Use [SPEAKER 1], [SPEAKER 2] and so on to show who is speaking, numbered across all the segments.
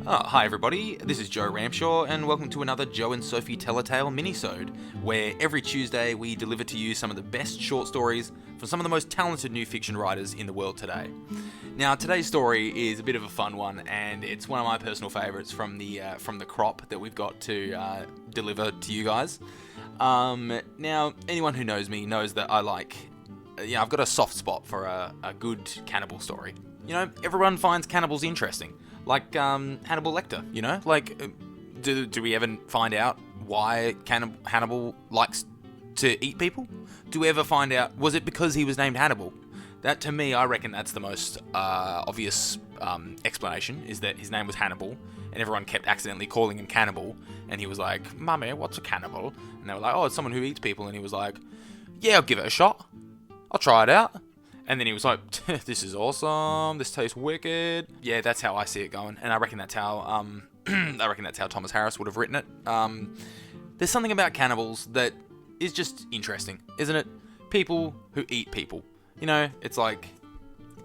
[SPEAKER 1] Hi everybody, this is Joe Ramshaw and welcome to another Joe and Sophie Tell a Tale Minisode, where every Tuesday we deliver to you some of the best short stories from some of the most talented new fiction writers in the world today. Now today's story is a bit of a fun one and it's one of my personal favourites from the crop that we've got to deliver to you guys. Now anyone who knows me knows that I've got a soft spot for a good cannibal story. You know, everyone finds cannibals interesting. Like Hannibal Lecter, you know? Like, do we ever find out why Hannibal likes to eat people? Do we ever find out, was it because he was named Hannibal? That, to me, I reckon that's the most obvious explanation, is that his name was Hannibal, and everyone kept accidentally calling him Cannibal, and he was like, Mummy, what's a cannibal? And they were like, oh, it's someone who eats people, and he was like, yeah, I'll give it a shot. I'll try it out. And then he was like, this is awesome, this tastes wicked. Yeah, that's how I see it going. And I reckon that's how Thomas Harris would have written it. There's something about cannibals that is just interesting, isn't it? People who eat people. You know, it's like,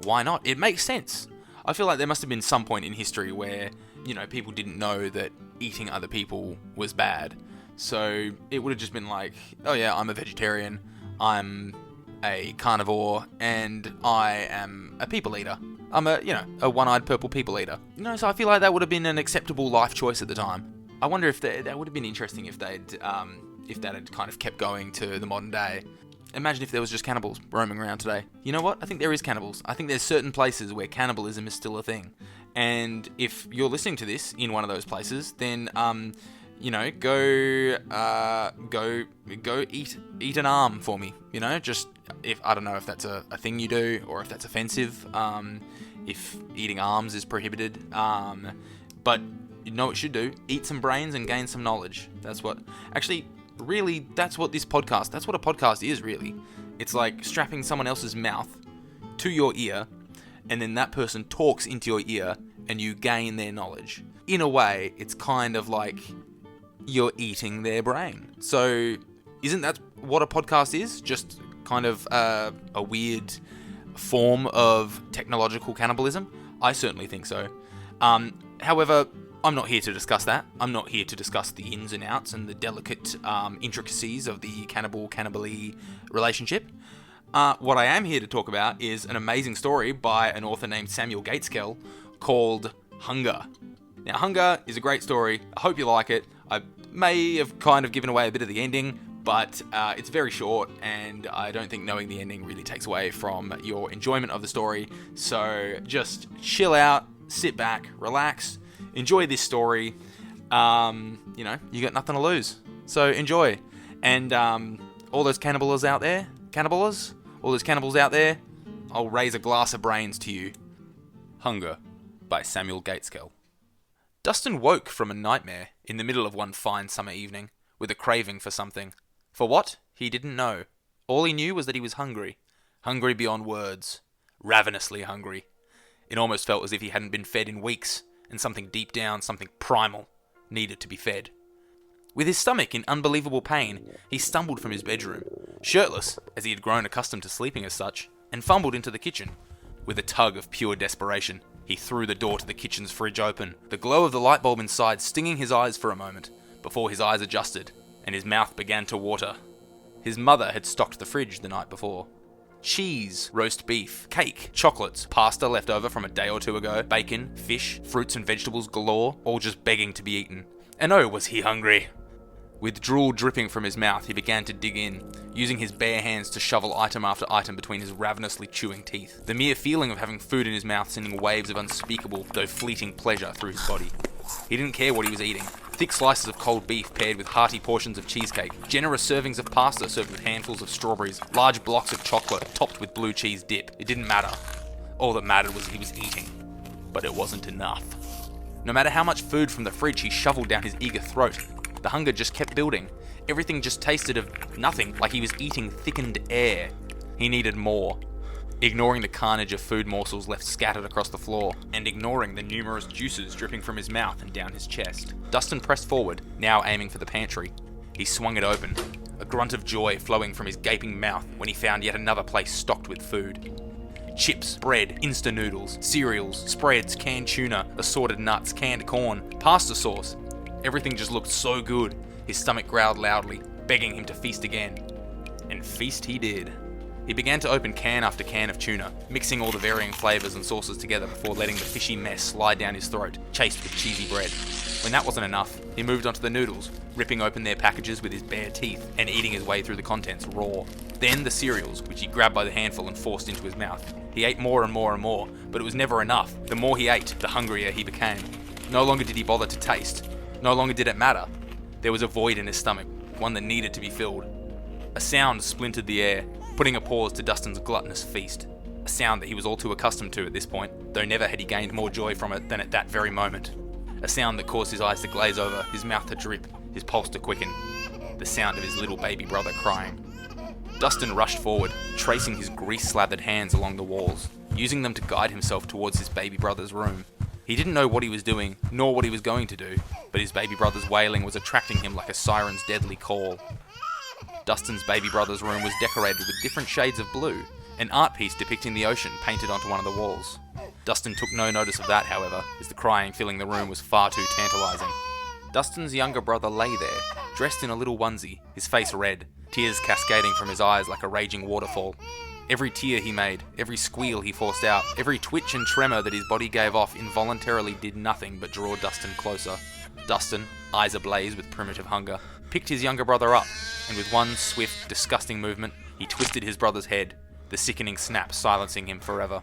[SPEAKER 1] why not? It makes sense. I feel like there must have been some point in history where, you know, people didn't know that eating other people was bad. So it would have just been like, oh yeah, I'm a vegetarian, I'm a carnivore, and I am a people eater. I'm a one-eyed purple people eater. You know, so I feel like that would have been an acceptable life choice at the time. I wonder if that would have been interesting if that had kind of kept going to the modern day. Imagine if there was just cannibals roaming around today. You know what? I think there is cannibals. I think there's certain places where cannibalism is still a thing. And if you're listening to this in one of those places, then you know, go eat an arm for me. You know, just if I don't know if that's a thing you do or if that's offensive. If eating arms is prohibited. But you know what you should do? Eat some brains and gain some knowledge. That's what that's what a podcast is, really. It's like strapping someone else's mouth to your ear, and then that person talks into your ear, and you gain their knowledge. In a way, it's kind of like you're eating their brain. So, isn't that what a podcast is? Just kind of a weird form of technological cannibalism? I certainly think so. However, I'm not here to discuss that. I'm not here to discuss the ins and outs and the delicate intricacies of the cannibal-y relationship. What I am here to talk about is an amazing story by an author named Samuel Gaitskell called Hunger. Now, Hunger is a great story. I hope you like it. I may have kind of given away a bit of the ending, but it's very short, and I don't think knowing the ending really takes away from your enjoyment of the story. So just chill out, sit back, relax, enjoy this story. You know, you got nothing to lose. So enjoy. And all those cannibals out there, I'll raise a glass of brains to you. Hunger by Samuel Gaitskell. Dustin woke from a nightmare in the middle of one fine summer evening, with a craving for something. For what? He didn't know. All he knew was that he was hungry. Hungry beyond words. Ravenously hungry. It almost felt as if he hadn't been fed in weeks, and something deep down, something primal, needed to be fed. With his stomach in unbelievable pain, he stumbled from his bedroom, shirtless, as he had grown accustomed to sleeping as such, and fumbled into the kitchen. With a tug of pure desperation, he threw the door to the kitchen's fridge open, the glow of the light bulb inside stinging his eyes for a moment, before his eyes adjusted, and his mouth began to water. His mother had stocked the fridge the night before. Cheese, roast beef, cake, chocolates, pasta left over from a day or two ago, bacon, fish, fruits and vegetables galore, all just begging to be eaten. And oh, was he hungry! With drool dripping from his mouth, he began to dig in, using his bare hands to shovel item after item between his ravenously chewing teeth. The mere feeling of having food in his mouth sending waves of unspeakable, though fleeting pleasure through his body. He didn't care what he was eating. Thick slices of cold beef paired with hearty portions of cheesecake, generous servings of pasta served with handfuls of strawberries, large blocks of chocolate topped with blue cheese dip. It didn't matter. All that mattered was he was eating. But it wasn't enough. No matter how much food from the fridge he shoveled down his eager throat, the hunger just kept building. Everything just tasted of nothing, like he was eating thickened air. He needed more. Ignoring the carnage of food morsels left scattered across the floor, and ignoring the numerous juices dripping from his mouth and down his chest, Dustin pressed forward, now aiming for the pantry. He swung it open, a grunt of joy flowing from his gaping mouth when he found yet another place stocked with food. Chips, bread, instant noodles, cereals, spreads, canned tuna, assorted nuts, canned corn, pasta sauce. Everything just looked so good. His stomach growled loudly, begging him to feast again. And feast he did. He began to open can after can of tuna, mixing all the varying flavours and sauces together before letting the fishy mess slide down his throat, chased with cheesy bread. When that wasn't enough, he moved on to the noodles, ripping open their packages with his bare teeth and eating his way through the contents raw. Then the cereals, which he grabbed by the handful and forced into his mouth. He ate more and more and more, but it was never enough. The more he ate, the hungrier he became. No longer did he bother to taste. No longer did it matter. There was a void in his stomach, one that needed to be filled. A sound splintered the air, putting a pause to Dustin's gluttonous feast. A sound that he was all too accustomed to at this point, though never had he gained more joy from it than at that very moment. A sound that caused his eyes to glaze over, his mouth to drip, his pulse to quicken. The sound of his little baby brother crying. Dustin rushed forward, tracing his grease-slathered hands along the walls, using them to guide himself towards his baby brother's room. He didn't know what he was doing, nor what he was going to do, but his baby brother's wailing was attracting him like a siren's deadly call. Dustin's baby brother's room was decorated with different shades of blue, an art piece depicting the ocean painted onto one of the walls. Dustin took no notice of that, however, as the crying filling the room was far too tantalizing. Dustin's younger brother lay there, dressed in a little onesie, his face red, tears cascading from his eyes like a raging waterfall. Every tear he made, every squeal he forced out, every twitch and tremor that his body gave off involuntarily did nothing but draw Dustin closer. Dustin, eyes ablaze with primitive hunger, picked his younger brother up, and with one swift, disgusting movement, he twisted his brother's head, the sickening snap silencing him forever.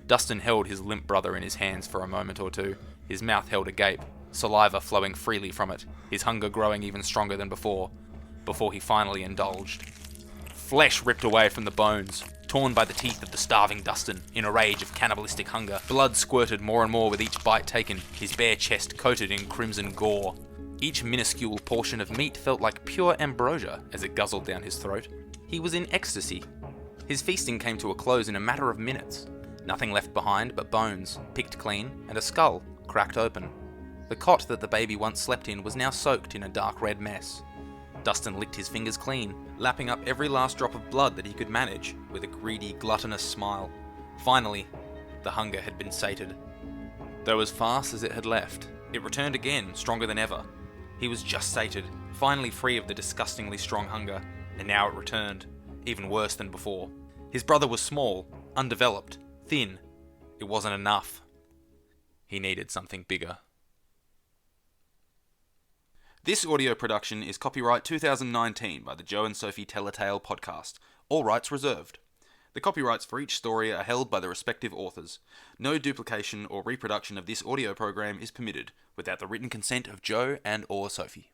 [SPEAKER 1] Dustin held his limp brother in his hands for a moment or two, his mouth held agape, saliva flowing freely from it, his hunger growing even stronger than before he finally indulged. Flesh ripped away from the bones, torn by the teeth of the starving Dustin, in a rage of cannibalistic hunger. Blood squirted more and more with each bite taken, his bare chest coated in crimson gore. Each minuscule portion of meat felt like pure ambrosia as it guzzled down his throat. He was in ecstasy. His feasting came to a close in a matter of minutes. Nothing left behind but bones, picked clean, and a skull, cracked open. The cot that the baby once slept in was now soaked in a dark red mess. Dustin licked his fingers clean, lapping up every last drop of blood that he could manage, with a greedy, gluttonous smile. Finally, the hunger had been sated. Though as fast as it had left, it returned again, stronger than ever. He was just sated, finally free of the disgustingly strong hunger, and now it returned, even worse than before. His brother was small, undeveloped, thin. It wasn't enough. He needed something bigger. This audio production is copyright 2019 by the Joe and Sophie Tell a Tale podcast. All rights reserved. The copyrights for each story are held by the respective authors. No duplication or reproduction of this audio program is permitted without the written consent of Joe and or Sophie.